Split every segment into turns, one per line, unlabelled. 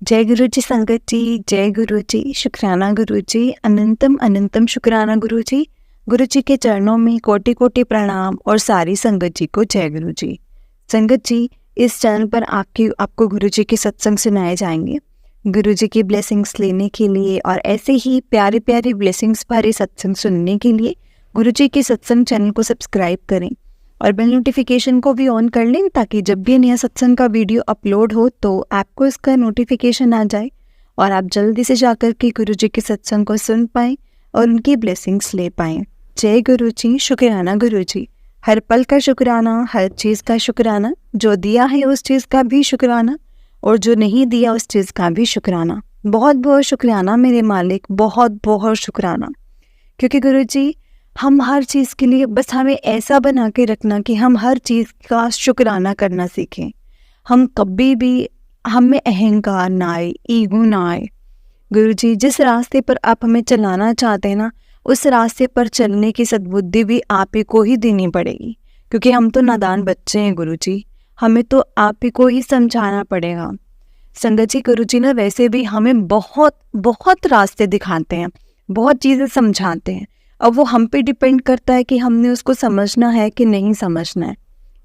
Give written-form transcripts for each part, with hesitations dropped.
जय गुरु जी संगत जी, जय गुरु जी, शुक्राना गुरु जी, अनंतम अनंतम शुक्राना गुरु जी। गुरु जी के चरणों में कोटि कोटि प्रणाम और सारी संगत जी को जय गुरु जी। संगत जी, इस चैनल पर आपको गुरु जी के सत्संग सुनाए जाएंगे। गुरु जी की ब्लेसिंग्स लेने के लिए और ऐसे ही प्यारे प्यारे ब्लेसिंग्स भरे सत्संग सुनने के लिए गुरु जी के सत्संग चैनल को सब्सक्राइब करें और बेल नोटिफिकेशन को भी ऑन कर लें ताकि जब भी नया सत्संग का वीडियो अपलोड हो तो आपको इसका नोटिफिकेशन आ जाए और आप जल्दी से जाकर के गुरु जी के सत्संग को सुन पाएं और उनकी ब्लेसिंग्स ले पाएं। जय गुरु जी, शुक्राना गुरु जी। हर पल का शुक्राना, हर चीज़ का शुक्राना, जो दिया है उस चीज़ का भी शुक्राना और जो नहीं दिया उस चीज़ का भी शुक्राना। बहुत बहुत शुक्राना मेरे मालिक, बहुत बहुत शुक्राना। क्योंकि गुरु जी, हम हर चीज़ के लिए बस हमें ऐसा बना के रखना कि हम हर चीज़ का शुक्राना करना सीखें। हम कभी भी हम में अहंकार ना आए, ईगो ना आए। गुरु जी, जिस रास्ते पर आप हमें चलाना चाहते हैं ना, उस रास्ते पर चलने की सद्बुद्धि भी आप ही को ही देनी पड़ेगी, क्योंकि हम तो नादान बच्चे हैं गुरु जी। हमें तो आप ही को ही समझाना पड़ेगा। संगत जी, गुरु जी ना वैसे भी हमें बहुत बहुत रास्ते दिखाते हैं, बहुत चीज़ें समझाते हैं। अब वो हम पे डिपेंड करता है कि हमने उसको समझना है कि नहीं समझना है।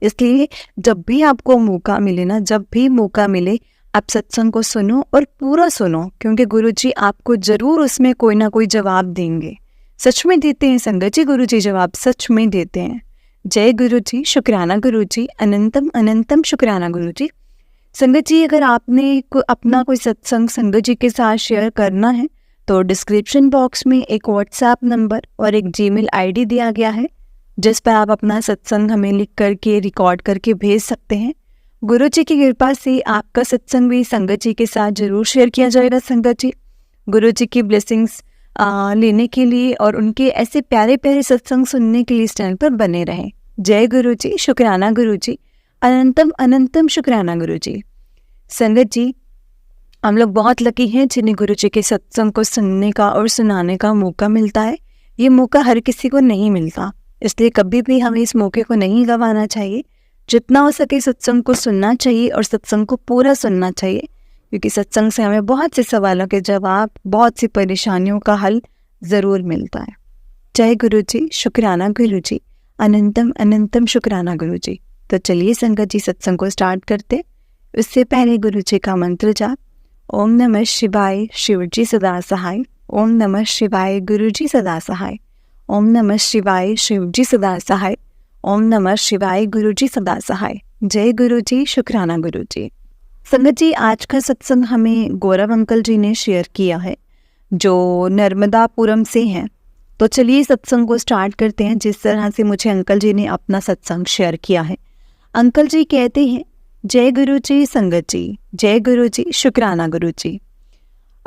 इसलिए जब भी आपको मौका मिले ना, जब भी मौका मिले, आप सत्संग को सुनो और पूरा सुनो, क्योंकि गुरुजी आपको ज़रूर उसमें कोई ना कोई जवाब देंगे। सच में देते हैं संगत जी, गुरुजी जवाब सच में देते हैं। जय गुरु जी, शुक्राना गुरु जी, अनंतम अनंतम शुक्राना गुरु जी। संगत जी, अगर आपने अपना कोई सत्संग संगत जी के साथ शेयर करना है तो डिस्क्रिप्शन बॉक्स में एक व्हाट्सएप नंबर और एक जीमेल आईडी दिया गया है, जिस पर आप अपना सत्संग हमें लिख करके रिकॉर्ड करके भेज सकते हैं। गुरु जी की कृपा से आपका सत्संग भी संगत जी के साथ जरूर शेयर किया जाएगा। संगत जी, गुरु जी की ब्लेसिंग्स लेने के लिए और उनके ऐसे प्यारे प्यारे सत्संग सुनने के लिए इस चैनल पर बने रहें। जय गुरु जी, शुक्राना गुरु जी, अनंतम अनंतम शुक्राना गुरु जी। संगत जी, हम लोग बहुत लकी हैं जिन्हें गुरु जी के सत्संग को सुनने का और सुनाने का मौका मिलता है। ये मौका हर किसी को नहीं मिलता, इसलिए कभी भी हमें इस मौके को नहीं गंवाना चाहिए। जितना हो सके सत्संग को सुनना चाहिए और सत्संग को पूरा सुनना चाहिए, क्योंकि सत्संग से हमें बहुत से सवालों के जवाब, बहुत सी परेशानियों का हल ज़रूर मिलता है। जय गुरु जी, शुक्राना गुरु जी, अनंतम अनंतम शुक्राना गुरु जी। तो चलिए संगत जी, सत्संग को स्टार्ट करते। उससे पहले गुरु जी का मंत्र जाप। ओम नमः शिवाय, शिव जी सदा सहाय। ओम नमः शिवाय, गुरु जी सदा सहाय। ओम नमः शिवाय, शिव जी सदा सहाय। ओम नमः शिवाय, गुरु जी सदा सहाय। जय गुरु जी, शुक्राना गुरु जी। संगत जी, आज का सत्संग हमें गौरव अंकल जी ने शेयर किया है, जो नर्मदापुरम से हैं। तो चलिए सत्संग को स्टार्ट करते हैं, जिस तरह से मुझे अंकल जी ने अपना सत्संग शेयर किया है। अंकल जी कहते हैं, जय गुरु जी संगत जी, जय गुरु जी, शुक्राना गुरु जी।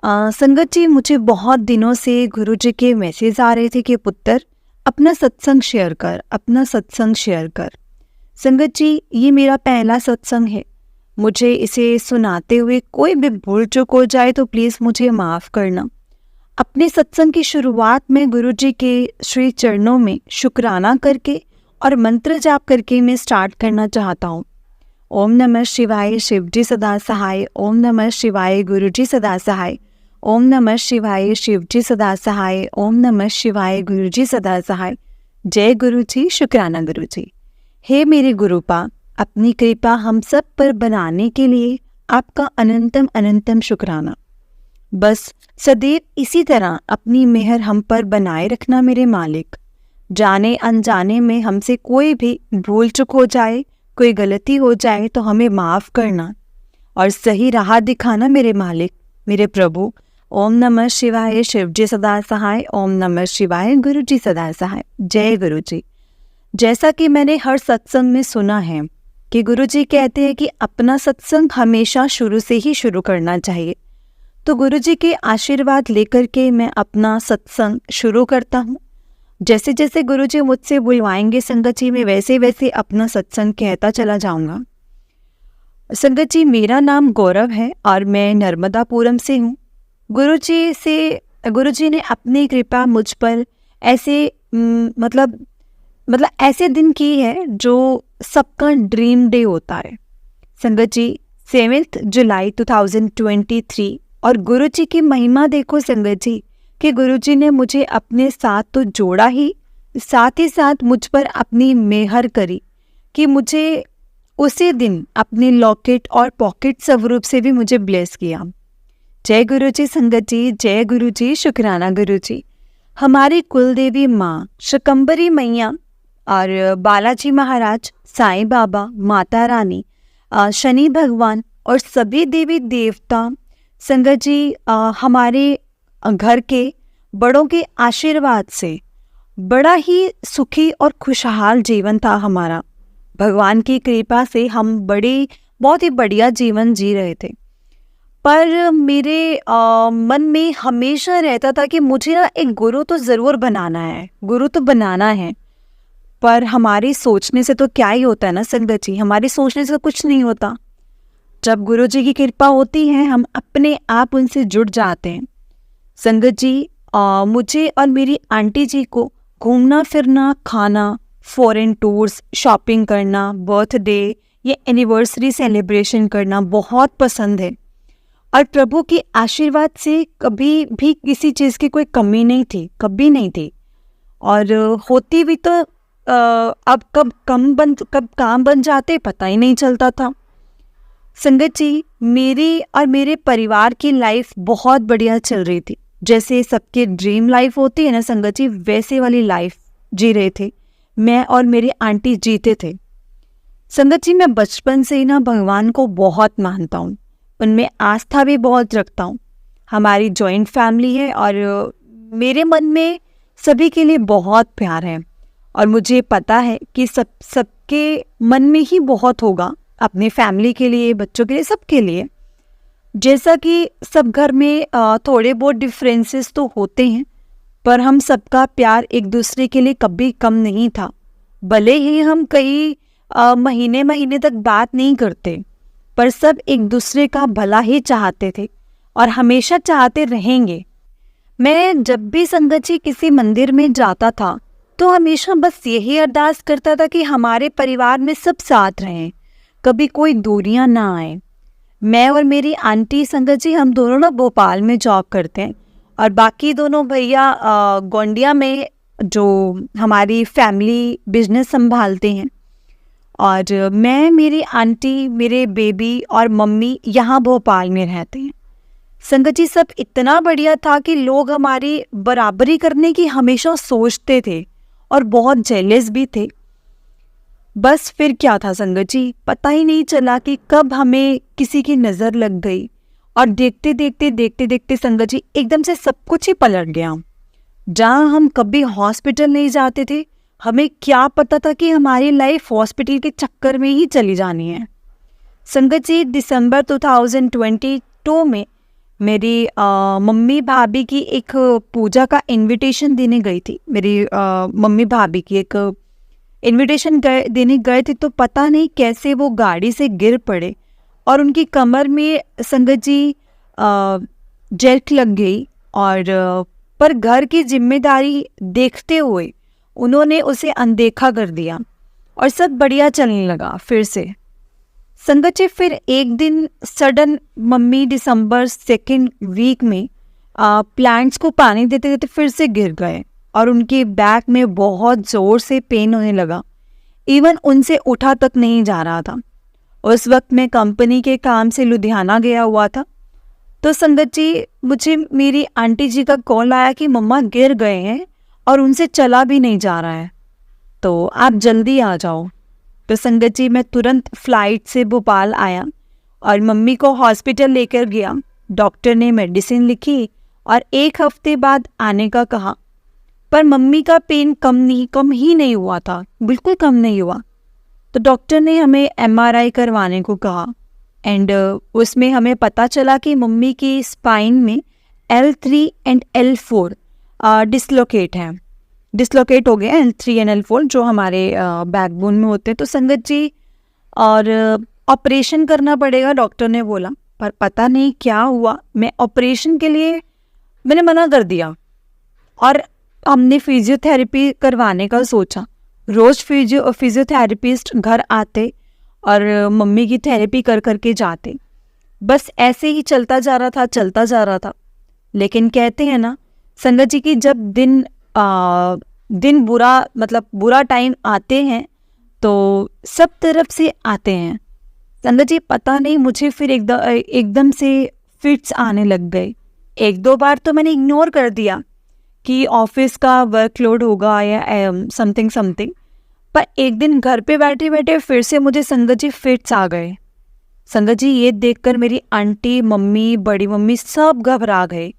संगत जी, मुझे बहुत दिनों से गुरु जी के मैसेज आ रहे थे कि पुत्र अपना सत्संग शेयर कर, अपना सत्संग शेयर कर। संगत जी, ये मेरा पहला सत्संग है। मुझे इसे सुनाते हुए कोई भी भूल चूक हो जाए तो प्लीज़ मुझे माफ़ करना। अपने सत्संग की शुरुआत में गुरु जी के श्री चरणों में शुक्राना करके और मंत्र जाप करके मैं स्टार्ट करना चाहता हूँ। ओम नमः शिवाय, शिव जी सदा सहाय। ओम नमः शिवाय, गुरु जी सदा सहाय। ओम नमः शिवाय, शिव जी सदा सहाय। ओम नमः शिवाय, गुरु जी सदा सहाय। जय गुरु जी, शुक्राना गुरु जी। हे मेरे गुरुपा, अपनी कृपा हम सब पर बनाने के लिए आपका अनंतम अनंतम शुक्राना। बस सदैव इसी तरह अपनी मेहर हम पर बनाए रखना मेरे मालिक। जाने अनजाने में हमसे कोई भी भूल चूक हो जाए, कोई गलती हो जाए तो हमें माफ़ करना और सही राह दिखाना मेरे मालिक, मेरे प्रभु। ओम नमः शिवाय, शिव जी सदा सहाय। ओम नमः शिवाय, गुरु जी सदा सहाय। जय गुरु जी। जैसा कि मैंने हर सत्संग में सुना है कि गुरु जी कहते हैं कि अपना सत्संग हमेशा शुरू से ही शुरू करना चाहिए, तो गुरु जी के आशीर्वाद लेकर के मैं अपना सत्संग शुरू करता हूँ। जैसे जैसे गुरु जी मुझसे बुलवाएंगे संगत जी, मैं वैसे वैसे अपना सत्संग कहता चला जाऊंगा। संगत जी, मेरा नाम गौरव है और मैं नर्मदापुरम से हूँ। गुरु जी ने अपनी कृपा मुझ पर ऐसे मतलब ऐसे दिन की है जो सबका ड्रीम डे होता है। संगत जी, 7 जुलाई 2023। और गुरु जी की महिमा देखो संगत जी, कि गुरु जी ने मुझे अपने साथ तो जोड़ा ही साथ मुझ पर अपनी मेहर करी कि मुझे उसी दिन अपने लॉकेट और पॉकेट स्वरूप से भी मुझे ब्लेस किया। जय गुरु जी संगत जी, जय गुरु जी, शुक्राना गुरु जी। हमारी कुलदेवी माँ शकंबरी मैया और बालाजी महाराज, साईं बाबा, माता रानी, शनि भगवान और सभी देवी देवता संगत जी हमारे घर के बड़ों के आशीर्वाद से बड़ा ही सुखी और खुशहाल जीवन था हमारा। भगवान की कृपा से हम बहुत ही बढ़िया जीवन जी रहे थे। पर मेरे मन में हमेशा रहता था कि मुझे ना एक गुरु तो ज़रूर बनाना है, गुरु तो बनाना है। पर हमारी सोचने से तो क्या ही होता है ना संगत जी, हमारी सोचने से तो कुछ नहीं होता। जब गुरु जी की कृपा होती है हम अपने आप उनसे जुड़ जाते हैं। संगत जी मुझे और मेरी आंटी जी को घूमना फिरना, खाना, फॉरेन टूर्स, शॉपिंग करना, बर्थडे या एनिवर्सरी सेलिब्रेशन करना बहुत पसंद है। और प्रभु के आशीर्वाद से कभी भी किसी चीज़ की कोई कमी नहीं थी, कभी नहीं थी। और होती भी तो अब कब काम बन जाते पता ही नहीं चलता था। संगत जी मेरी और मेरे परिवार की लाइफ बहुत बढ़िया चल रही थी। जैसे सबके ड्रीम लाइफ होती है ना संगत जी, वैसे वाली लाइफ जी रहे थे। मैं और मेरी आंटी जीते थे। संगत जी मैं बचपन से ही ना भगवान को बहुत मानता हूँ, उनमें आस्था भी बहुत रखता हूँ। हमारी जॉइंट फैमिली है और मेरे मन में सभी के लिए बहुत प्यार है। और मुझे पता है कि सबके मन में ही बहुत होगा, अपनी फैमिली के लिए, बच्चों के लिए, सबके लिए। जैसा कि सब घर में थोड़े बहुत डिफरेंसेस तो होते हैं, पर हम सबका प्यार एक दूसरे के लिए कभी कम नहीं था। भले ही हम कई महीने तक बात नहीं करते, पर सब एक दूसरे का भला ही चाहते थे और हमेशा चाहते रहेंगे। मैं जब भी संगत जी किसी मंदिर में जाता था तो हमेशा बस यही अरदास करता था कि हमारे परिवार में सब साथ रहें, कभी कोई दूरियां ना आए। मैं और मेरी आंटी संगत जी हम दोनों ना भोपाल में जॉब करते हैं और बाकी दोनों भैया गोंडिया में जो हमारी फैमिली बिजनेस संभालते हैं। और मैं, मेरी आंटी, मेरे बेबी और मम्मी यहाँ भोपाल में रहते हैं। संगत जी सब इतना बढ़िया था कि लोग हमारी बराबरी करने की हमेशा सोचते थे और बहुत जेलस भी थे। बस फिर क्या था संगत जी, पता ही नहीं चला कि कब हमें किसी की नज़र लग गई और देखते देखते संगत जी एकदम से सब कुछ ही पलट गया। जहाँ हम कभी हॉस्पिटल नहीं जाते थे, हमें क्या पता था कि हमारी लाइफ हॉस्पिटल के चक्कर में ही चली जानी है। संगत जी दिसंबर 2022 में मेरी मम्मी भाभी की एक पूजा का इनविटेशन देने गई थी। मेरी मम्मी भाभी की एक इनविटेशन देने गए थे, तो पता नहीं कैसे वो गाड़ी से गिर पड़े और उनकी कमर में संगत जी जर्क लग गई। और पर घर की जिम्मेदारी देखते हुए उन्होंने उसे अनदेखा कर दिया और सब बढ़िया चलने लगा फिर से। संगत जी फिर एक दिन सडन मम्मी दिसंबर 2nd वीक में प्लांट्स को पानी देते देते फिर से गिर गए और उनके बैक में बहुत ज़ोर से पेन होने लगा। इवन उनसे उठा तक नहीं जा रहा था। उस वक्त मैं कंपनी के काम से लुधियाना गया हुआ था। तो संगत जी मुझे मेरी आंटी जी का कॉल आया कि मम्मा गिर गए हैं और उनसे चला भी नहीं जा रहा है, तो आप जल्दी आ जाओ। तो संगत जी मैं तुरंत फ्लाइट से भोपाल आया और मम्मी को हॉस्पिटल लेकर गया। डॉक्टर ने मेडिसिन लिखी और 1 हफ्ते बाद आने का कहा, पर मम्मी का पेन कम ही नहीं हुआ था, बिल्कुल कम नहीं हुआ। तो डॉक्टर ने हमें MRI करवाने को कहा एंड उसमें हमें पता चला कि मम्मी की स्पाइन में L3 एंड L4 डिसलोकेट हो गए। L3 एंड L4 जो हमारे बैकबोन में होते हैं। तो संगत जी और ऑपरेशन करना पड़ेगा डॉक्टर ने बोला, पर पता नहीं क्या हुआ, मैं ऑपरेशन के लिए मैंने मना कर दिया और हमने फिजियोथेरेपी करवाने का सोचा। रोज़ फिजियोथेरेपिस्ट घर आते और मम्मी की थेरेपी कर करके जाते। बस ऐसे ही चलता जा रहा था। लेकिन कहते हैं ना संगत जी की जब दिन बुरा टाइम आते हैं तो सब तरफ से आते हैं। संगत जी पता नहीं मुझे फिर एकदम से फिट्स आने लग गए। एक दो बार तो मैंने इग्नोर कर दिया कि ऑफिस का वर्कलोड होगा या समथिंग, पर एक दिन घर पे बैठे बैठे फिर से मुझे संगत जी फिट्स आ गए। संगत जी ये देखकर मेरी आंटी, मम्मी, बड़ी मम्मी सब घबरा गए।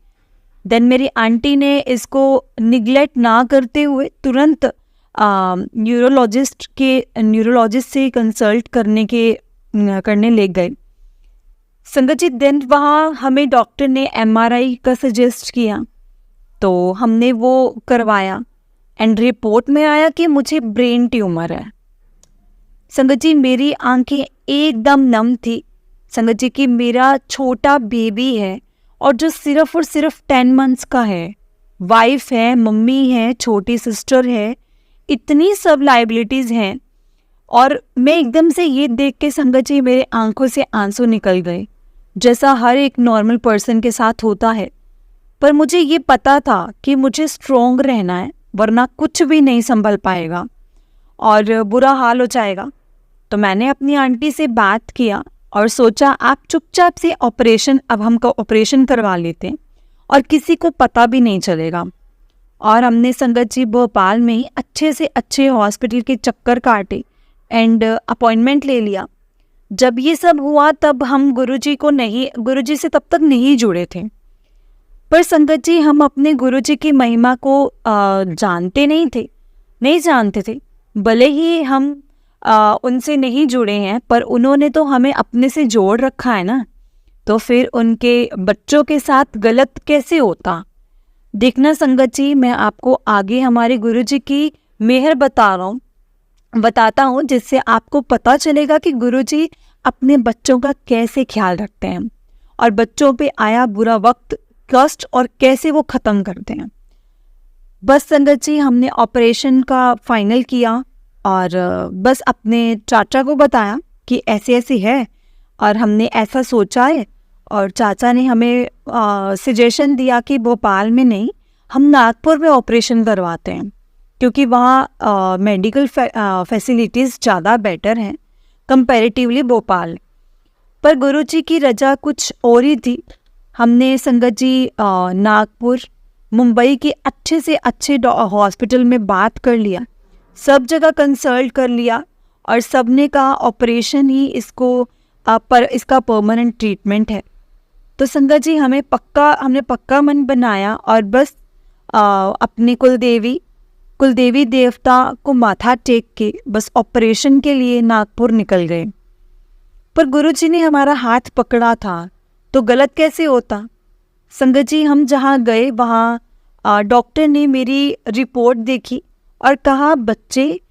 देन मेरी आंटी ने इसको निगलेक्ट ना करते हुए तुरंत न्यूरोलॉजिस्ट से कंसल्ट करने ले गए। संगत जी देन वहाँ हमें डॉक्टर ने MRI का सजेस्ट किया, तो हमने वो करवाया एंड रिपोर्ट में आया कि मुझे ब्रेन ट्यूमर है। संगत जी मेरी आंखें एकदम नम थी। संगत जी कि मेरा छोटा बेबी है और जो सिर्फ और सिर्फ 10 मंथ्स का है, वाइफ है, मम्मी है, छोटी सिस्टर है, इतनी सब लाइबिलिटीज़ हैं। और मैं एकदम से ये देख के संगत जी मेरे आंखों से आंसू निकल गए, जैसा हर एक नॉर्मल पर्सन के साथ होता है। पर मुझे ये पता था कि मुझे स्ट्रॉन्ग रहना है, वरना कुछ भी नहीं संभल पाएगा और बुरा हाल हो जाएगा। तो मैंने अपनी आंटी से बात किया और सोचा आप चुपचाप से अब हम ऑपरेशन करवा लेते हैं और किसी को पता भी नहीं चलेगा। और हमने संगत जी भोपाल में ही अच्छे से अच्छे हॉस्पिटल के चक्कर काटे एंड अपॉइंटमेंट ले लिया। जब ये सब हुआ तब हम गुरुजी से तब तक नहीं जुड़े थे। पर संगत जी हम अपने गुरुजी की महिमा को नहीं जानते थे। भले ही हम उनसे नहीं जुड़े हैं, पर उन्होंने तो हमें अपने से जोड़ रखा है ना। तो फिर उनके बच्चों के साथ गलत कैसे होता। देखना संगत जी, मैं आपको आगे हमारे गुरुजी की मेहर बताता हूँ, जिससे आपको पता चलेगा कि गुरुजी अपने बच्चों का कैसे ख्याल रखते हैं और बच्चों पे आया बुरा वक्त, कष्ट और कैसे वो ख़त्म करते हैं। बस संगत जी हमने ऑपरेशन का फाइनल किया और बस अपने चाचा को बताया कि ऐसे ऐसे है और हमने ऐसा सोचा है। और चाचा ने हमें सजेशन दिया कि भोपाल में नहीं, हम नागपुर में ऑपरेशन करवाते हैं, क्योंकि वहाँ मेडिकल फैसिलिटीज़ ज़्यादा बेटर हैं कंपैरेटिवली भोपाल। पर गुरुजी की रजा कुछ और ही थी। हमने संगत जी नागपुर, मुंबई के अच्छे से अच्छे हॉस्पिटल में बात कर लिया, सब जगह कंसल्ट कर लिया और सब ने कहा ऑपरेशन ही इसका परमानेंट ट्रीटमेंट है। तो संगत जी हमने पक्का मन बनाया और बस अपने कुलदेवी देवता को माथा टेक के बस ऑपरेशन के लिए नागपुर निकल गए। पर गुरुजी ने हमारा हाथ पकड़ा था तो गलत कैसे होता। संगत जी हम जहाँ गए वहाँ डॉक्टर ने मेरी रिपोर्ट देखी और कहा बच्चे,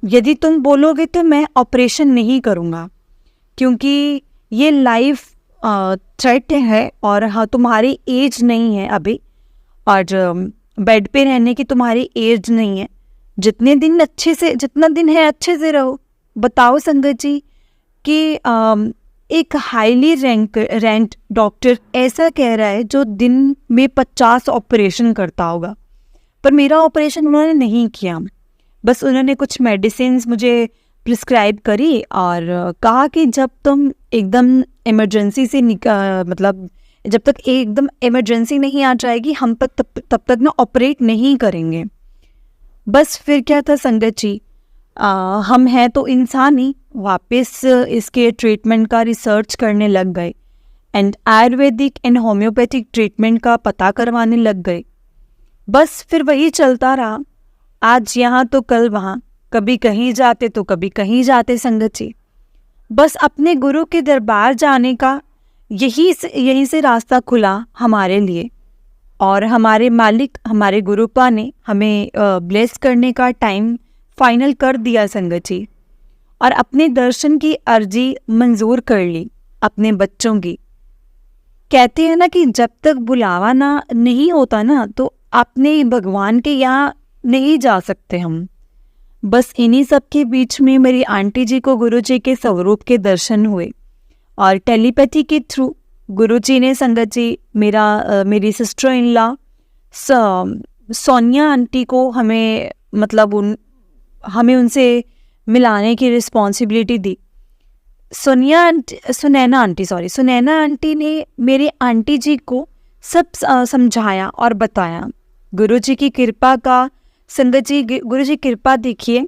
यदि तुम बोलोगे तो मैं ऑपरेशन नहीं करूँगा, क्योंकि ये लाइफ थ्रेट है और हाँ तुम्हारी एज नहीं है अभी, और बेड पे रहने की तुम्हारी एज नहीं है। जितना दिन है अच्छे से रहो। बताओ संगत जी कि एक हाईली रैंक्ड डॉक्टर ऐसा कह रहा है जो दिन में 50 ऑपरेशन करता होगा, पर मेरा ऑपरेशन उन्होंने नहीं किया। बस उन्होंने कुछ मेडिसिन्स मुझे प्रिस्क्राइब करी और कहा कि जब तुम एकदम इमरजेंसी से जब तक एकदम इमरजेंसी नहीं आ जाएगी हम तब तक ना ऑपरेट नहीं करेंगे। बस फिर क्या था संगत जी, हम हैं तो इंसान ही, वापस इसके ट्रीटमेंट का रिसर्च करने लग गए and Ayurvedic and homeopathic treatment का पता करवाने लग गए। बस फिर वही चलता रहा, आज यहाँ तो कल वहाँ, कभी कहीं जाते तो कभी कहीं जाते संगत जी। बस अपने गुरु के दरबार जाने का यहीं से रास्ता खुला हमारे लिए और हमारे मालिक हमारे गुरुपा ने हमें ब्लेस करने का टाइम फाइनल कर दिया संगत जी, और अपने दर्शन की अर्जी मंजूर कर ली अपने बच्चों की। कहते हैं ना कि जब तक बुलावा ना नहीं होता ना तो अपने भगवान के यहाँ नहीं जा सकते हम। बस इन्हीं सब के बीच में मेरी आंटी जी को गुरुजी के स्वरूप के दर्शन हुए और टेलीपैथी के थ्रू गुरुजी ने संगत जी मेरी sister in law Sonia aunty को हमें उनसे मिलाने की रिस्पॉन्सिबिलिटी दी। सुनैना आंटी ने मेरी आंटी जी को सब समझाया और बताया। गुरुजी की कृपा का संगत जी, गुरुजी कृपा देखिए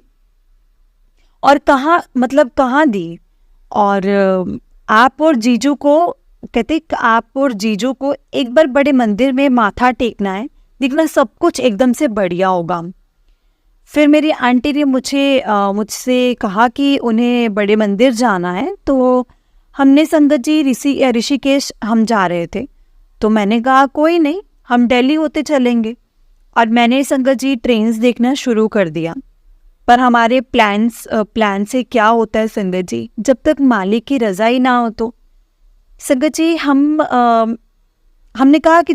और कहाँ दी। और आप और जीजू को एक बार बड़े मंदिर में माथा टेकना है, देखना सब कुछ एकदम से बढ़िया होगा। फिर मेरी आंटी ने मुझसे कहा कि उन्हें बड़े मंदिर जाना है, तो हमने संगत जी ऋषिकेश हम जा रहे थे, तो मैंने कहा कोई नहीं, हम दिल्ली होते चलेंगे। और मैंने संगत जी ट्रेन्स देखना शुरू कर दिया। पर हमारे प्लान से क्या होता है संगत जी, जब तक मालिक की रज़ा ही ना हो तो संगत जी हमने कहा कि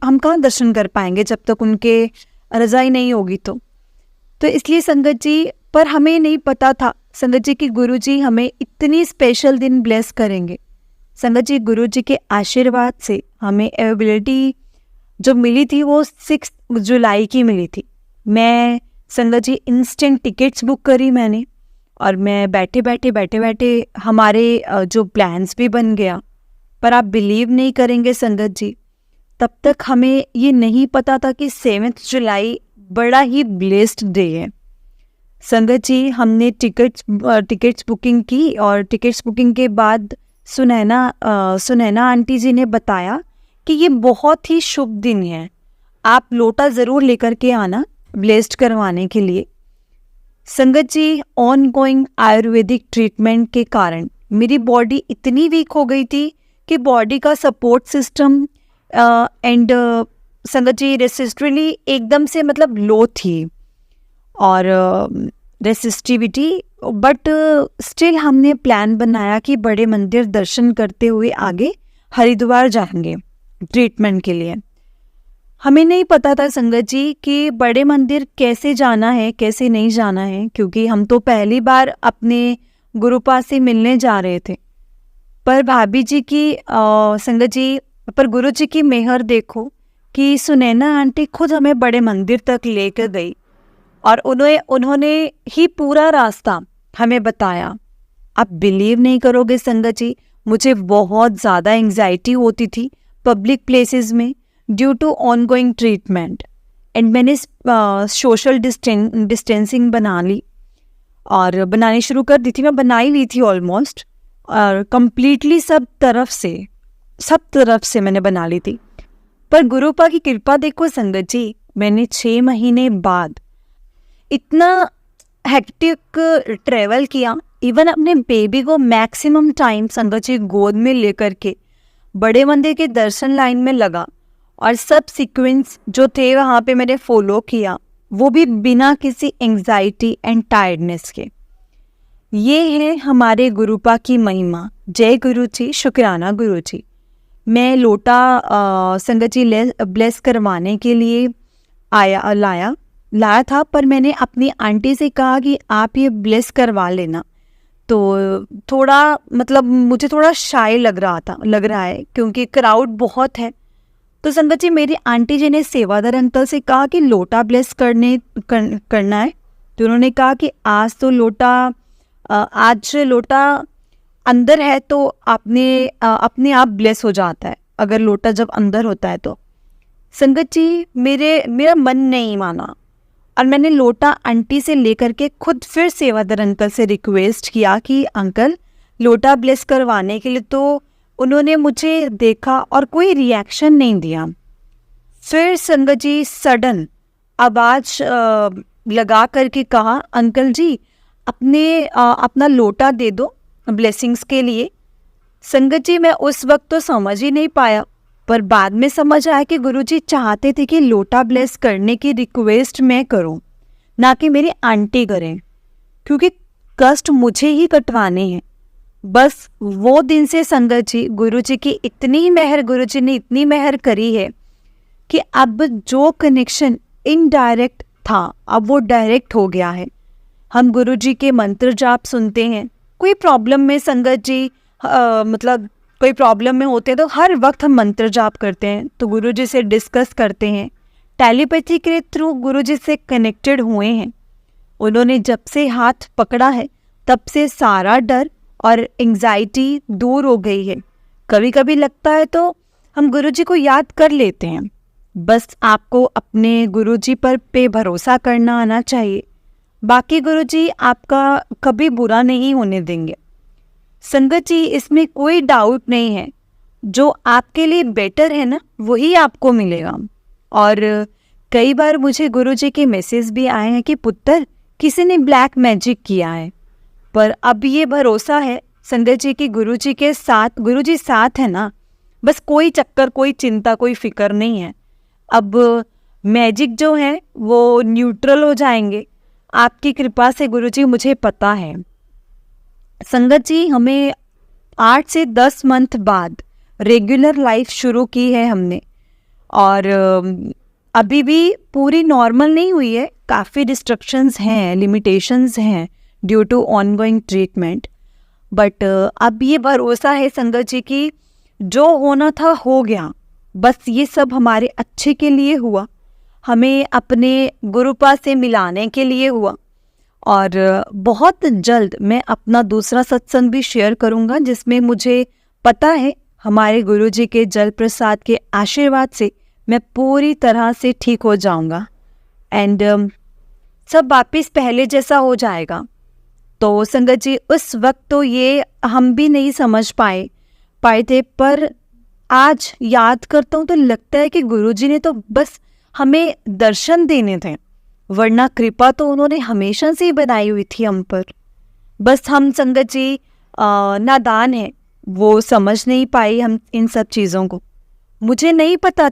हम कहाँ दर्शन कर पाएंगे जब तक उनके रज़ा ही नहीं होगी। तो इसलिए संगत जी, पर हमें नहीं पता था संगत जी कि गुरुजी हमें इतनी स्पेशल दिन ब्लेस करेंगे। संगत जी, गुरुजी के आशीर्वाद से हमें एबिलिटी जो मिली थी वो 6 जुलाई की मिली थी। मैं संगत जी इंस्टेंट टिकट्स बुक करी मैंने, और मैं बैठे हमारे जो प्लान्स भी बन गया। पर आप बिलीव नहीं करेंगे संगत जी, तब तक हमें ये नहीं पता था कि 7 जुलाई बड़ा ही ब्लेस्ड डे है। संगत जी, हमने टिकट्स बुकिंग की और टिकट्स बुकिंग के बाद सुनैना आंटी जी ने बताया कि ये बहुत ही शुभ दिन है, आप लोटा ज़रूर लेकर के आना ब्लेस्ड करवाने के लिए। संगत जी, ऑन गोइंग आयुर्वेदिक ट्रीटमेंट के कारण मेरी बॉडी इतनी वीक हो गई थी कि बॉडी का सपोर्ट सिस्टम एंड संगत जी रेसिस्टिविटी एकदम से लो थी और रेसिस्टिविटी। बट स्टिल हमने प्लान बनाया कि बड़े मंदिर दर्शन करते हुए आगे हरिद्वार जाएंगे ट्रीटमेंट के लिए। हमें नहीं पता था संगत जी कि बड़े मंदिर कैसे जाना है कैसे नहीं जाना है, क्योंकि हम तो पहली बार अपने गुरुपा से मिलने जा रहे थे। पर भाभी जी की संगत जी, पर गुरु जी की मेहर देखो कि सुनैना आंटी खुद हमें बड़े मंदिर तक लेकर गई और उन्होंने ही पूरा रास्ता हमें बताया। आप बिलीव नहीं करोगे संगत जी, मुझे बहुत ज़्यादा एंग्जाइटी होती थी पब्लिक प्लेसेस में due to ongoing treatment, and मैंने सोशल डिस्टेंसिंग बना ली और बनानी शुरू कर दी थी। मैं बना ही ली थी ऑलमोस्ट, और कम्प्लीटली सब तरफ से मैंने बना ली थी। पर गुरुपा की कृपा देखो संगत जी, मैंने 6 महीने बाद इतना हेक्टिक ट्रेवल किया, इवन अपने बेबी को मैक्सिमम टाइम संगत जी गोद में लेकर के बड़े मंदिर के दर्शन लाइन में लगा, और सब सीक्वेंस जो थे वहाँ पे मैंने फॉलो किया, वो भी बिना किसी एंग्जाइटी एंड टायर्डनेस के। ये है हमारे गुरुपा की महिमा। जय गुरु जी, शुक्राना गुरु जी। मैं लोटा संगत जी ब्लेस करवाने के लिए लाया था, पर मैंने अपनी आंटी से कहा कि आप ये ब्लेस करवा लेना। तो थोड़ा मुझे थोड़ा शाय लग रहा है क्योंकि क्राउड बहुत है। तो संगत जी, मेरी आंटी जी ने सेवादार अंकल से कहा कि लोटा ब्लेस करना है। तो उन्होंने कहा कि आज लोटा अंदर है तो अपने आप ब्लेस हो जाता है, अगर लोटा जब अंदर होता है तो। संगत जी, मेरा मन नहीं माना और मैंने लोटा आंटी से लेकर के खुद फिर सेवादार अंकल से रिक्वेस्ट किया कि अंकल लोटा ब्लेस करवाने के लिए। तो उन्होंने मुझे देखा और कोई रिएक्शन नहीं दिया। फिर संगत जी सडन आवाज़ लगा करके कहा, अंकल जी अपना लोटा दे दो ब्लेसिंग्स के लिए। संगत जी, मैं उस वक्त तो समझ ही नहीं पाया, पर बाद में समझ आया कि गुरुजी चाहते थे कि लोटा ब्लेस करने की रिक्वेस्ट मैं करूं, ना कि मेरी आंटी करें, क्योंकि कष्ट मुझे ही कटवाने हैं। बस वो दिन से संगत जी, गुरुजी ने इतनी मेहर करी है कि अब जो कनेक्शन इनडायरेक्ट था अब वो डायरेक्ट हो गया है। हम गुरु जी के मंत्र जाप सुनते हैं। कोई प्रॉब्लम में संगत जी मतलब कोई प्रॉब्लम में होते हैं तो हर वक्त हम मंत्र जाप करते हैं, तो गुरु जी से डिस्कस करते हैं, टेलीपैथी के थ्रू गुरु जी से कनेक्टेड हुए हैं। उन्होंने जब से हाथ पकड़ा है तब से सारा डर और एंग्जाइटी दूर हो गई है। कभी कभी लगता है तो हम गुरुजी को याद कर लेते हैं। बस आपको अपने गुरुजी पर पे भरोसा करना आना चाहिए। बाकी गुरुजी आपका कभी बुरा नहीं होने देंगे। संगत जी, इसमें कोई डाउट नहीं है, जो आपके लिए बेटर है ना वही आपको मिलेगा। और कई बार मुझे गुरुजी के मैसेज भी आए हैं कि पुत्र किसी ने ब्लैक मैजिक किया है, पर अब ये भरोसा है संगत जी की गुरुजी के साथ, गुरुजी साथ है ना, बस कोई चक्कर, कोई चिंता, कोई फिक्र नहीं है। अब मैजिक जो है वो न्यूट्रल हो जाएंगे आपकी कृपा से गुरुजी, मुझे पता है। संगत जी, हमें 8 से 10 मंथ बाद रेगुलर लाइफ शुरू की है हमने, और अभी भी पूरी नॉर्मल नहीं हुई है, काफ़ी डिस्ट्रक्शंस हैं, लिमिटेशंस हैं due to ongoing treatment. But अब ये भरोसा है संगत जी की जो होना था हो गया, बस ये सब हमारे अच्छे के लिए हुआ, हमें अपने गुरुपा से मिलाने के लिए हुआ। और बहुत जल्द मैं अपना दूसरा सत्संग भी शेयर करूँगा, जिसमें मुझे पता है हमारे गुरुजी के जल प्रसाद के आशीर्वाद से मैं पूरी तरह से ठीक हो जाऊँगा एंड सब वापस पहले जैसा हो जाएगा। तो संगत जी, उस वक्त तो ये हम भी नहीं समझ पाए थे, पर आज याद करता हूँ तो लगता है कि गुरुजी ने तो बस हमें दर्शन देने थे, वरना कृपा तो उन्होंने हमेशा से ही बनाई हुई थी हम पर। बस हम संगत जी नादान हैं, वो समझ नहीं पाई हम इन सब चीज़ों को। मुझे नहीं पता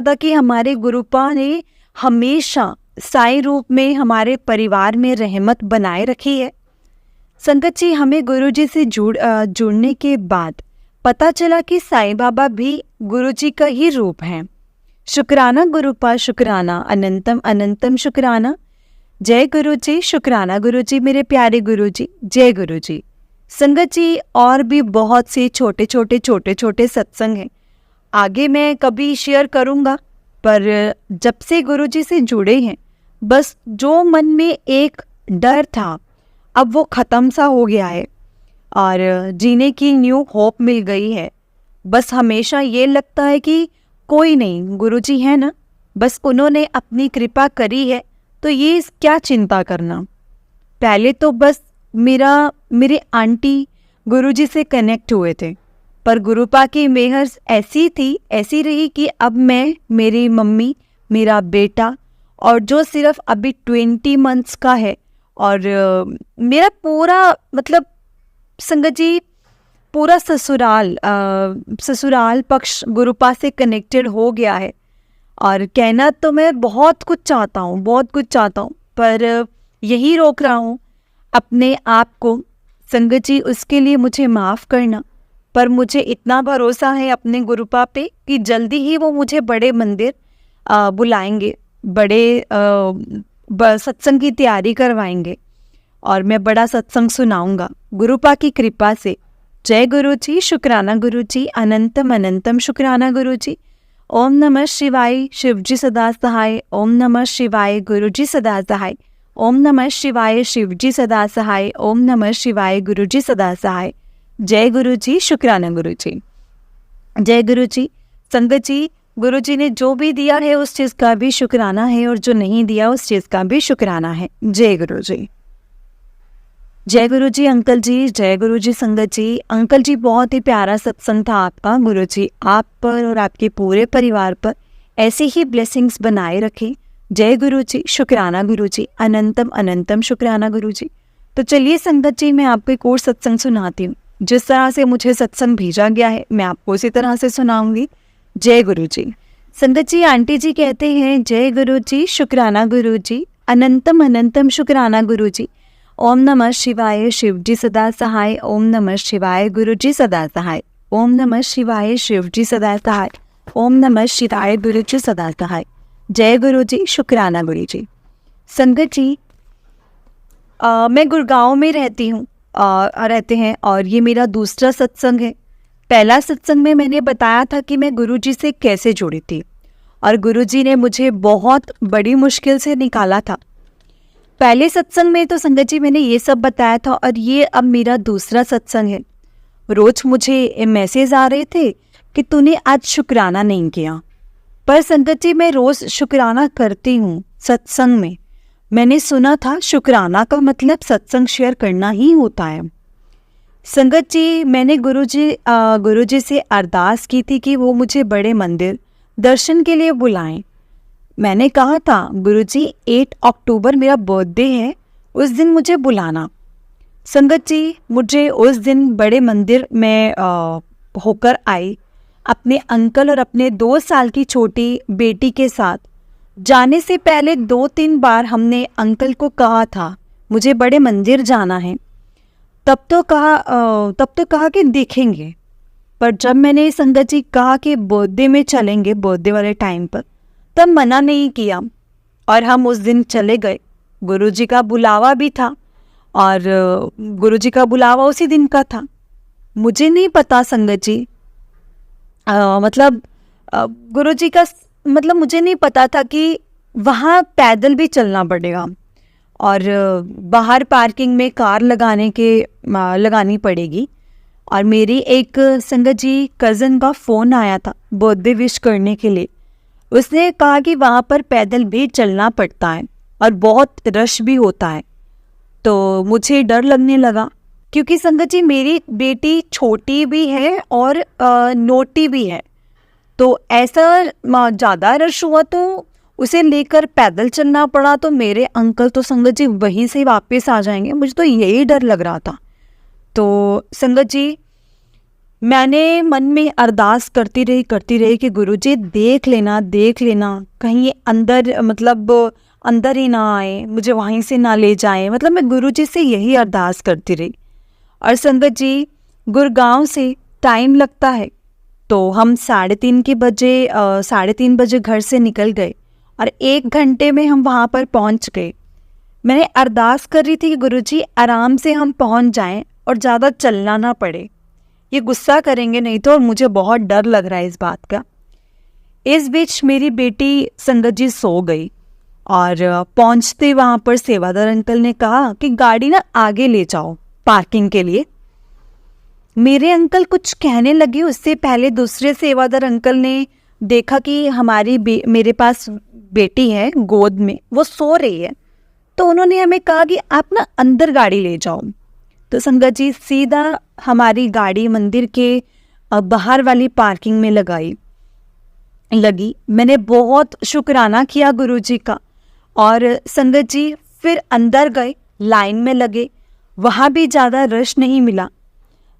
था कि हमारे गुरुपा ने हमेशा साईं रूप में हमारे परिवार में रहमत बनाए रखी है। संगत जी, हमें गुरुजी से जुड़ने के बाद पता चला कि साईं बाबा भी गुरुजी का ही रूप हैं। शुक्राना गुरुपा, शुक्राना, अनंतम अनंतम शुक्राना। जय गुरुजी, शुक्राना गुरुजी, मेरे प्यारे गुरुजी, जय गुरुजी। संगत जी, और भी बहुत से छोटे छोटे सत्संग हैं, आगे मैं कभी शेयर करूँगा, पर जब से गुरुजी से जुड़े हैं बस जो मन में एक डर था अब वो ख़त्म सा हो गया है और जीने की न्यू होप मिल गई है। बस हमेशा ये लगता है कि कोई नहीं, गुरुजी है ना, बस उन्होंने अपनी कृपा करी है तो ये क्या चिंता करना। पहले तो बस मेरे आंटी गुरुजी से कनेक्ट हुए थे, पर गुरुपा की मेहर ऐसी रही कि अब मैं, मेरी मम्मी, मेरा बेटा, और जो सिर्फ अभी 20 मंथ्स का है, और मेरा पूरा मतलब संगत जी पूरा ससुराल पक्ष गुरुपा से कनेक्टेड हो गया है। और कहना तो मैं बहुत कुछ चाहता हूँ, पर यही रोक रहा हूँ अपने आप को। संगत जी, उसके लिए मुझे माफ़ करना, पर मुझे इतना भरोसा है अपने गुरुपा पे कि जल्दी ही वो मुझे बड़े मंदिर बुलाएंगे, बड़े सत्संग की तैयारी करवाएंगे और मैं बड़ा सत्संग सुनाऊंगा गुरुपा की कृपा से। जय गुरुजी, शुक्राना गुरुजी, अनंतम अनंतम शुक्राना गुरुजी। ओम नमः शिवाय, शिवजी सदा सहाय। ओम नमः शिवाय, गुरुजी सदा सहाय। ओम नमः शिवाय, शिवजी सदा सहाय। ओम नमः शिवाय, गुरुजी सदा सहाय। जय गुरुजी, शुक्राना गुरुजी। जय गुरुजी। संगत जी, गुरुजी ने जो भी दिया है उस चीज़ का भी शुक्राना है, और जो नहीं दिया उस चीज़ का भी शुक्राना है। जय गुरुजी। जय गुरुजी अंकल जी, जय गुरुजी संगत जी। अंकल जी, बहुत ही प्यारा सत्संग था आपका। गुरुजी आप पर और आपके पूरे परिवार पर ऐसे ही ब्लेसिंग्स बनाए रखें। जय गुरुजी, शुक्राना गुरुजी, अनंतम अनंतम शुक्राना गुरुजी। तो चलिए संगत जी, मैं आपको एक और सत्संग सुनाती हूँ। जिस तरह से मुझे सत्संग भेजा गया है मैं आपको उसी तरह से सुनाऊंगी। जय गुरुजी। संगत जी, आंटी जी कहते हैं जय गुरुजी, शुक्राना गुरुजी, अनंतम अनंतम शुक्राना गुरुजी। ओम नमः शिवाय, शिवजी सदा सहाय। ओम नमः शिवाय, गुरुजी सदा सहाय। ओम नमः शिवाय, शिवजी सदा सहाय। ओम नमः शिवाय, गुरुजी सदा सहाय। जय गुरुजी, शुक्राना गुरुजी। संगत जी, मैं गुड़गांव में रहती हूँ, रहते हैं, और ये मेरा दूसरा सत्संग है। पहला सत्संग में मैंने बताया था कि मैं गुरुजी से कैसे जुड़ी थी, और गुरुजी ने मुझे बहुत बड़ी मुश्किल से निकाला था। पहले सत्संग में तो संगत जी मैंने ये सब बताया था, और ये अब मेरा दूसरा सत्संग है। रोज मुझे मैसेज आ रहे थे कि तूने आज शुक्राना नहीं किया, पर संगत जी मैं रोज शुक्राना करती हूँ सत्संग में। मैंने सुना था शुक्राना का मतलब सत्संग शेयर करना ही होता है। संगत जी मैंने गुरुजी से अरदास की थी कि वो मुझे बड़े मंदिर दर्शन के लिए बुलाएं। मैंने कहा था गुरुजी 8 अक्टूबर मेरा बर्थडे है, उस दिन मुझे बुलाना। संगत जी मुझे उस दिन बड़े मंदिर में होकर आई, अपने अंकल और अपने 2 साल की छोटी बेटी के साथ। जाने से पहले 2-3 बार हमने अंकल को कहा था मुझे बड़े मंदिर जाना है, तब तो कहा कि देखेंगे। पर जब मैंने संगत जी कहा कि बर्थडे में चलेंगे, बर्थडे वाले टाइम पर, तब मना नहीं किया और हम उस दिन चले गए। गुरुजी का बुलावा भी था, और गुरुजी का बुलावा उसी दिन का था। मुझे नहीं पता संगत जी, गुरुजी का मतलब मुझे नहीं पता था कि वहाँ पैदल भी चलना पड़ेगा, और बाहर पार्किंग में कार लगानी पड़ेगी। और मेरी एक संगत जी कज़न का फ़ोन आया था बर्थडे विश करने के लिए। उसने कहा कि वहाँ पर पैदल भी चलना पड़ता है और बहुत रश भी होता है। तो मुझे डर लगने लगा, क्योंकि संगत जी मेरी बेटी छोटी भी है और नोटी भी है। तो ऐसा ज़्यादा रश हुआ तो उसे लेकर पैदल चलना पड़ा, तो मेरे अंकल तो संगत जी वहीं से वापस आ जाएंगे। मुझे तो यही डर लग रहा था। तो संगत जी मैंने मन में अरदास करती रही कि गुरुजी देख लेना कहीं ये अंदर ही ना आए, मुझे वहीं से ना ले जाए। मतलब मैं गुरुजी से यही अरदास करती रही। और संगत जी गुड़गांव से टाइम लगता है, तो हम 3:30 बजे घर से निकल गए और 1 घंटे में हम वहाँ पर पहुँच गए। मैंने अरदास कर रही थी कि गुरुजी आराम से हम पहुँच जाएं और ज़्यादा चलना ना पड़े, ये गुस्सा करेंगे नहीं तो, और मुझे बहुत डर लग रहा है इस बात का। इस बीच मेरी बेटी संगत जी सो गई, और पहुँचते वहाँ पर सेवादार अंकल ने कहा कि गाड़ी ना आगे ले जाओ पार्किंग के लिए। मेरे अंकल कुछ कहने लगे, उससे पहले दूसरे सेवादार अंकल ने देखा कि मेरे पास बेटी है गोद में, वो सो रही है, तो उन्होंने हमें कहा कि आप ना अंदर गाड़ी ले जाओ। तो संगत जी सीधा हमारी गाड़ी मंदिर के बाहर वाली पार्किंग में लगी। मैंने बहुत शुक्राना किया गुरुजी का, और संगत जी फिर अंदर गए, लाइन में लगे। वहाँ भी ज़्यादा रश नहीं मिला।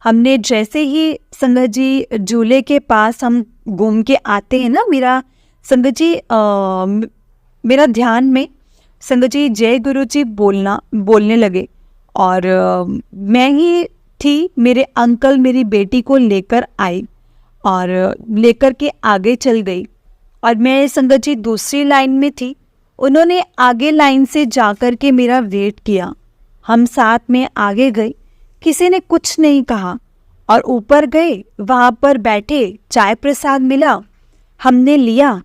हमने जैसे ही संगत जी झूले के पास हम घूम के आते हैं ना, मेरा ध्यान में संगत जी जय गुरु जी बोलने लगे, और मैं ही थी। मेरे अंकल मेरी बेटी को लेकर आई और लेकर के आगे चल गई, और मैं संगत जी दूसरी लाइन में थी। उन्होंने आगे लाइन से जाकर के मेरा वेट किया। हम साथ में आगे गए, किसी ने कुछ नहीं कहा, और ऊपर गए, वहाँ पर बैठे, चाय प्रसाद मिला, हमने लिया।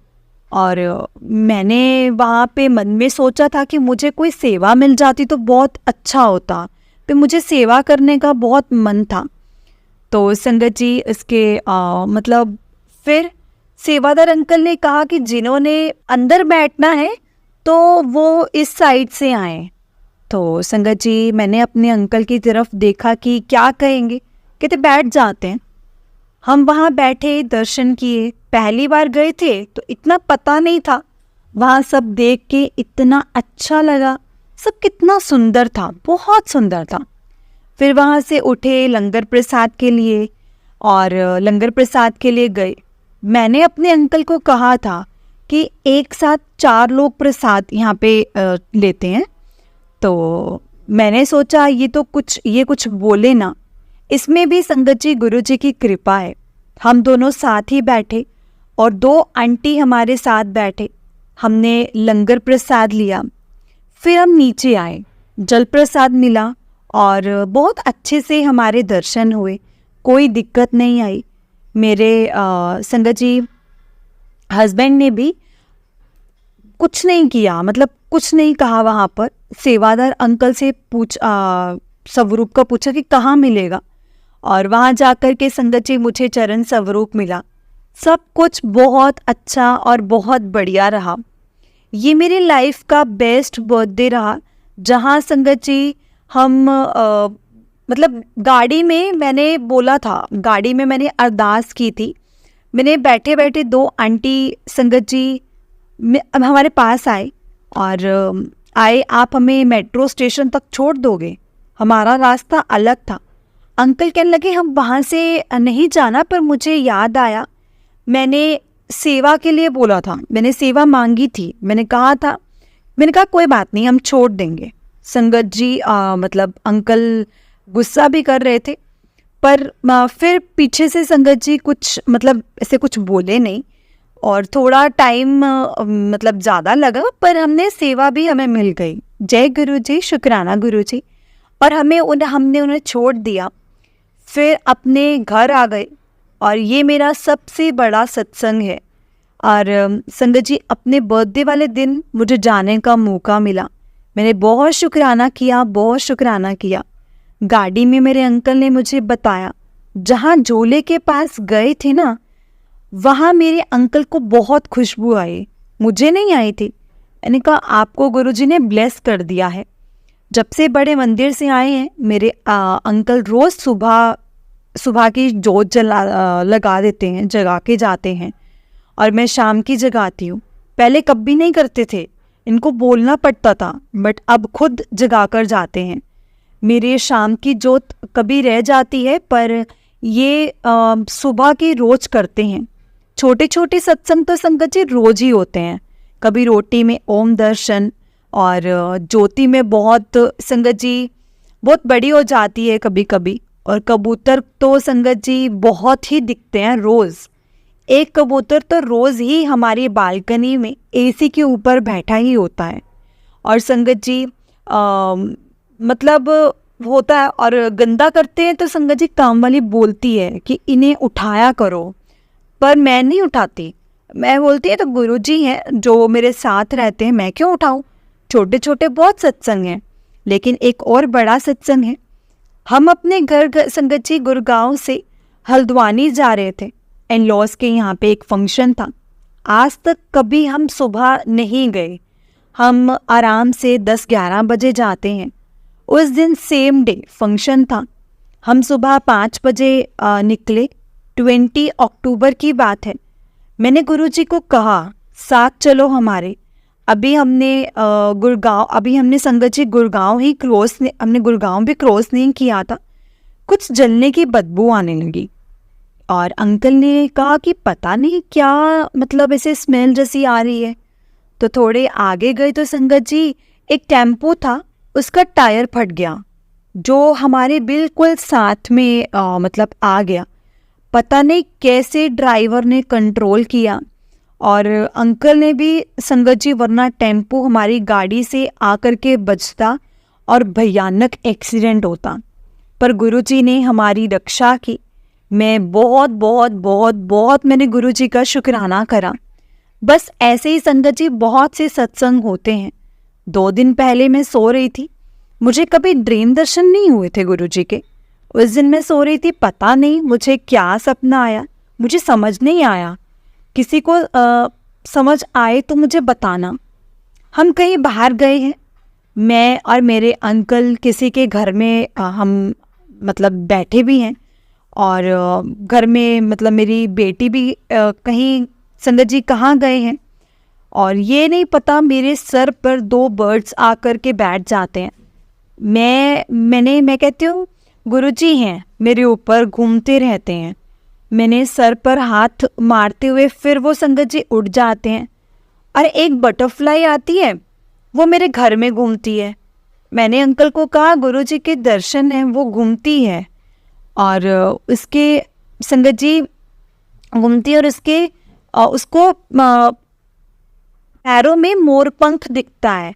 और मैंने वहाँ पे मन में सोचा था कि मुझे कोई सेवा मिल जाती तो बहुत अच्छा होता, तो मुझे सेवा करने का बहुत मन था। तो संगत जी इसके फिर सेवादार अंकल ने कहा कि जिन्होंने अंदर बैठना है तो वो इस साइड से आए। तो संगत जी मैंने अपने अंकल की तरफ देखा कि क्या कहेंगे, कहते बैठ जाते हैं। हम वहाँ बैठे, दर्शन किए। पहली बार गए थे तो इतना पता नहीं था, वहाँ सब देख के इतना अच्छा लगा, सब कितना सुंदर था, बहुत सुंदर था। फिर वहाँ से उठे लंगर प्रसाद के लिए, और लंगर प्रसाद के लिए गए। मैंने अपने अंकल को कहा था कि एक साथ 4 लोग प्रसाद यहाँ पे लेते हैं। तो मैंने सोचा ये कुछ बोले ना, इसमें भी संगत जी गुरु जी की कृपा है। हम दोनों साथ ही बैठे और 2 आंटी हमारे साथ बैठे। हमने लंगर प्रसाद लिया, फिर हम नीचे आए। जल प्रसाद मिला और बहुत अच्छे से हमारे दर्शन हुए, कोई दिक्कत नहीं आई। मेरे संगत जी हस्बैंड ने भी कुछ नहीं किया, मतलब कुछ नहीं कहा। वहाँ पर सेवादार अंकल से स्वरूप का पूछा कि कहाँ मिलेगा, और वहाँ जाकर के संगत जी मुझे चरण स्वरूप मिला। सब कुछ बहुत अच्छा और बहुत बढ़िया रहा। ये मेरी लाइफ का बेस्ट बर्थडे रहा, जहाँ संगत जी हम मतलब गाड़ी में मैंने बोला था, गाड़ी में मैंने अरदास की थी। मैंने बैठे बैठे 2 आंटी संगत जी अब हमारे पास आए और आए, आप हमें मेट्रो स्टेशन तक छोड़ दोगे? हमारा रास्ता अलग था। अंकल कहने लगे हम वहाँ से नहीं जाना, पर मुझे याद आया मैंने सेवा के लिए बोला था, मैंने सेवा मांगी थी। मैंने कहा कोई बात नहीं, हम छोड़ देंगे। संगत जी मतलब अंकल गुस्सा भी कर रहे थे, पर फिर पीछे से संगत जी कुछ मतलब ऐसे कुछ बोले नहीं, और थोड़ा टाइम मतलब ज़्यादा लगा, पर सेवा भी हमें मिल गई। जय गुरु जी, शुक्राना गुरु जी। और हमने उन्हें छोड़ दिया, फिर अपने घर आ गए। और ये मेरा सबसे बड़ा सत्संग है। और संगत जी अपने बर्थडे वाले दिन मुझे जाने का मौका मिला। मैंने बहुत शुक्राना किया। गाड़ी में मेरे अंकल ने मुझे बताया, जहाँ झोले के पास गए थे ना, वहाँ मेरे अंकल को बहुत खुशबू आई, मुझे नहीं आई थी। मैंने कहा आपको गुरुजी ने ब्लेस कर दिया है। जब से बड़े मंदिर से आए हैं, मेरे अंकल रोज़ सुबह की जोत लगा देते हैं, जगा के जाते हैं, और मैं शाम की जगाती हूँ। पहले कभी नहीं करते थे, इनको बोलना पड़ता था, बट अब खुद जगा कर जाते हैं। मेरे शाम की जोत कभी रह जाती है, पर ये सुबह की रोज करते हैं। छोटे छोटे सत्संग तो संगत जी रोज ही होते हैं। कभी रोटी में ओम दर्शन, और ज्योति में बहुत संगत जी बहुत बड़ी हो जाती है कभी कभी। और कबूतर तो संगत जी बहुत ही दिखते हैं रोज़। एक कबूतर तो रोज़ ही हमारी बालकनी में एसी के ऊपर बैठा ही होता है। और संगत जी मतलब होता है, और गंदा करते हैं तो संगत जी काम वाली बोलती है कि इन्हें उठाया करो, पर मैं नहीं उठाती। मैं बोलती है तो गुरुजी हैं जो मेरे साथ रहते हैं, मैं क्यों उठाऊं। छोटे छोटे बहुत सत्संग हैं, लेकिन एक और बड़ा सत्संग है। हम अपने घर संगत जी गुड़गांव से हल्द्वानी जा रहे थे, इन लॉज के यहाँ पे एक फंक्शन था। आज तक कभी हम सुबह नहीं गए, हम आराम से 10-11 बजे जाते हैं। उस दिन सेम डे फंक्शन था, हम सुबह 5 बजे निकले। 20 अक्टूबर की बात है। मैंने गुरुजी को कहा साथ चलो हमारे। अभी हमने संगत जी हमने गुड़गांव भी क्रॉस नहीं किया था। कुछ जलने की बदबू आने लगी, और अंकल ने कहा कि पता नहीं क्या, मतलब ऐसे स्मेल जैसी आ रही है। तो थोड़े आगे गए तो संगत जी एक टेम्पो था, उसका टायर फट गया, जो हमारे बिल्कुल साथ में मतलब आ गया। पता नहीं कैसे ड्राइवर ने कंट्रोल किया, और अंकल ने भी संगत जी, वरना टेम्पो हमारी गाड़ी से आकर के बजता और भयानक एक्सीडेंट होता। पर गुरुजी ने हमारी रक्षा की। मैं बहुत बहुत बहुत बहुत मैंने गुरुजी का शुक्राना करा। बस ऐसे ही संगत जी बहुत से सत्संग होते हैं। 2 दिन पहले मैं सो रही थी, मुझे कभी ड्रीम दर्शन नहीं हुए थे गुरुजी के। उस दिन मैं सो रही थी, पता नहीं मुझे क्या सपना आया, मुझे समझ नहीं आया। किसी को समझ आए तो मुझे बताना। हम कहीं बाहर गए हैं, मैं और मेरे अंकल किसी के घर में हम मतलब बैठे भी हैं, और घर में मतलब मेरी बेटी भी कहीं संगत जी कहाँ गए हैं, और ये नहीं पता मेरे सर पर 2 बर्ड्स आकर के बैठ जाते हैं। मैं कहती हूँ गुरुजी हैं, मेरे ऊपर घूमते रहते हैं। मैंने सर पर हाथ मारते हुए फिर वो संगत जी उड़ जाते हैं, और एक बटरफ्लाई आती है, वो मेरे घर में घूमती है। मैंने अंकल को कहा गुरुजी के दर्शन हैं, वो घूमती है, और उसके संगत जी घूमती है, और उसको पैरों में मोर पंख दिखता है।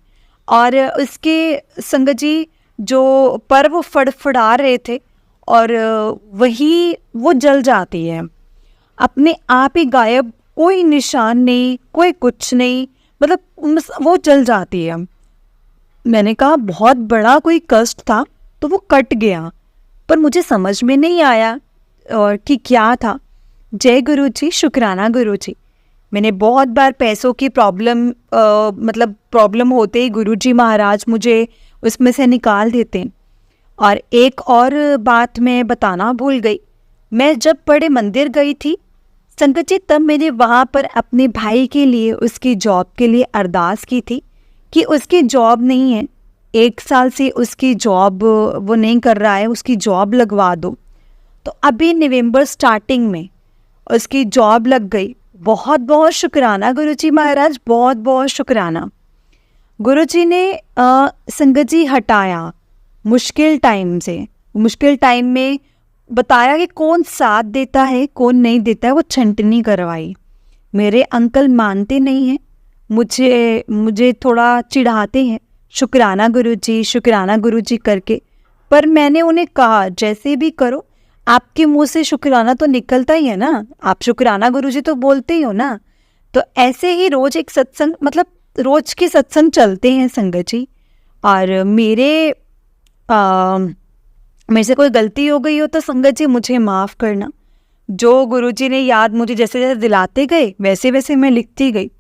और उसके संगत जी जो पर्व फड़फड़ा रहे थे और वही वो जल जाती है, अपने आप ही गायब, कोई निशान नहीं, कोई कुछ नहीं, मतलब वो जल जाती है। मैंने कहा बहुत बड़ा कोई कष्ट था तो वो कट गया, पर मुझे समझ में नहीं आया और कि क्या था। जय गुरु जी, शुक्राना गुरु जी। मैंने बहुत बार पैसों की मतलब प्रॉब्लम होते ही गुरु जी महाराज मुझे उसमें से निकाल देते हैं। और एक और बात मैं बताना भूल गई, मैं जब बड़े मंदिर गई थी संगत जी, तब मैंने वहाँ पर अपने भाई के लिए, उसकी जॉब के लिए अरदास की थी कि उसकी जॉब नहीं है, 1 साल से उसकी जॉब वो नहीं कर रहा है, उसकी जॉब लगवा दो। तो अभी नवंबर स्टार्टिंग में उसकी जॉब लग गई। बहुत बहुत शुक्राना गुरुजी महाराज, बहुत बहुत शुक्राना। गुरुजी ने संगत जी हटाया मुश्किल टाइम से, मुश्किल टाइम में बताया कि कौन साथ देता है कौन नहीं देता है, वो छंटनी करवाई। मेरे अंकल मानते नहीं हैं, मुझे थोड़ा चिढ़ाते हैं, शुक्राना गुरुजी, शुक्राना गुरुजी करके। पर मैंने उन्हें कहा जैसे भी करो, आपके मुंह से शुक्राना तो निकलता ही है ना, आप शुक्राना गुरुजी तो बोलते ही हो ना। तो ऐसे ही रोज एक सत्संग, मतलब रोज के सत्संग चलते हैं संगत जी। और मेरे से कोई गलती हो गई हो तो संगत जी मुझे माफ़ करना। जो गुरुजी ने याद मुझे जैसे जैसे दिलाते गए वैसे वैसे मैं लिखती गई।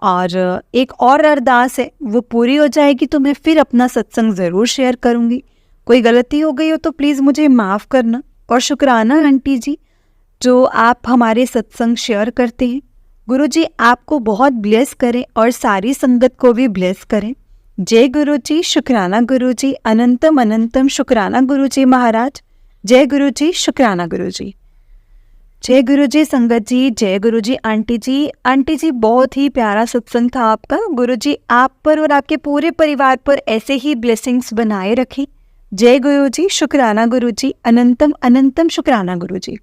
और एक और अरदास है, वो पूरी हो जाएगी तो मैं फिर अपना सत्संग ज़रूर शेयर करूँगी। कोई गलती हो गई हो तो प्लीज़ मुझे माफ़ करना। और शुक्राना आंटी जी, जो आप हमारे सत्संग शेयर करते हैं। गुरुजी आपको बहुत ब्लेस करें और सारी संगत को भी ब्लेस करें। जय गुरुजी, शुक्राना गुरुजी, अनंतम अनंतम शुक्राना गुरुजी महाराज। जय गुरुजी, शुक्राना गुरुजी। जय गुरुजी संगत जी, जय गुरुजी आंटी जी। आंटी जी बहुत ही प्यारा सत्संग था आपका। गुरुजी आप पर और आपके पूरे परिवार पर ऐसे ही ब्लेसिंग्स बनाए रखें। जय गुरुजी, शुक्राना गुरुजी, अनंतम अनंतम शुक्राना गुरुजी।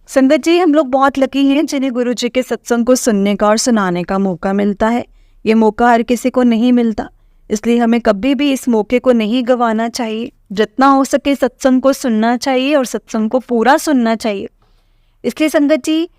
संगत जी हम लोग बहुत लकी हैं जिन्हें गुरुजी के सत्संग को सुनने का और सुनाने का मौका मिलता है। ये मौका हर किसी को नहीं मिलता, इसलिए हमें कभी भी इस मौके को नहीं गंवाना चाहिए। जितना हो सके सत्संग को सुनना चाहिए और सत्संग को पूरा सुनना चाहिए। इसलिए संगत जी,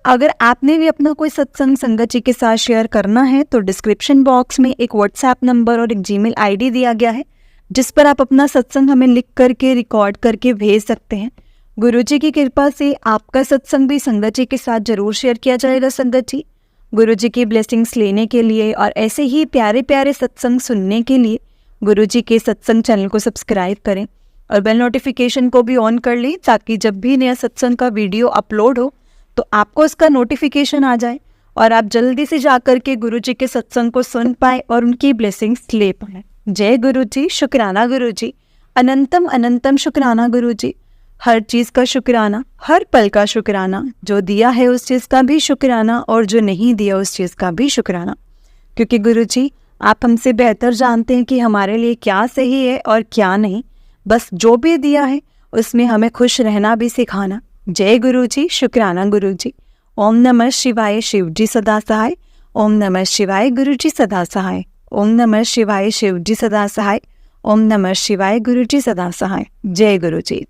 अगर आपने भी अपना कोई सत्संग संगत जी के साथ शेयर करना है तो डिस्क्रिप्शन बॉक्स में एक व्हाट्सएप नंबर और एक जीमेल आईडी दिया गया है, जिस पर आप अपना सत्संग हमें लिख करके रिकॉर्ड करके भेज सकते हैं। गुरुजी की कृपा से आपका सत्संग भी संगत जी के साथ जरूर शेयर किया जाएगा। संगत जी, गुरुजी की ब्लेसिंग्स लेने के लिए और ऐसे ही प्यारे प्यारे सत्संग सुनने के लिए गुरुजी के सत्संग चैनल को सब्सक्राइब करें और बेल नोटिफिकेशन को भी ऑन कर लें, ताकि जब भी नया सत्संग का वीडियो अपलोड हो तो आपको उसका नोटिफिकेशन आ जाए और आप जल्दी से जाकर के गुरुजी के सत्संग को सुन पाए और उनकी ब्लेसिंग्स ले पाए। जय गुरुजी, शुक्राना गुरुजी, अनंतम अनंतम शुक्राना गुरुजी। हर चीज़ का शुक्राना, हर पल का शुक्राना, जो दिया है उस चीज़ का भी शुक्राना और जो नहीं दिया उस चीज़ का भी शुक्राना। क्योंकि गुरुजी आप हमसे बेहतर जानते हैं कि हमारे लिए क्या सही है और क्या नहीं। बस जो भी दिया है उसमें हमें खुश रहना भी सिखाना। जय गुरुजी, शुक्राना गुरुजी। ओम नमः शिवाय, शिवजी सदा सहाय। ओम नमः शिवाय, गुरुजी सदा सहाय। ओम नमः शिवाय, शिवजी सदा सहाय। ओम नमः शिवाय, गुरुजी सदा सहाय। जय गुरुजी।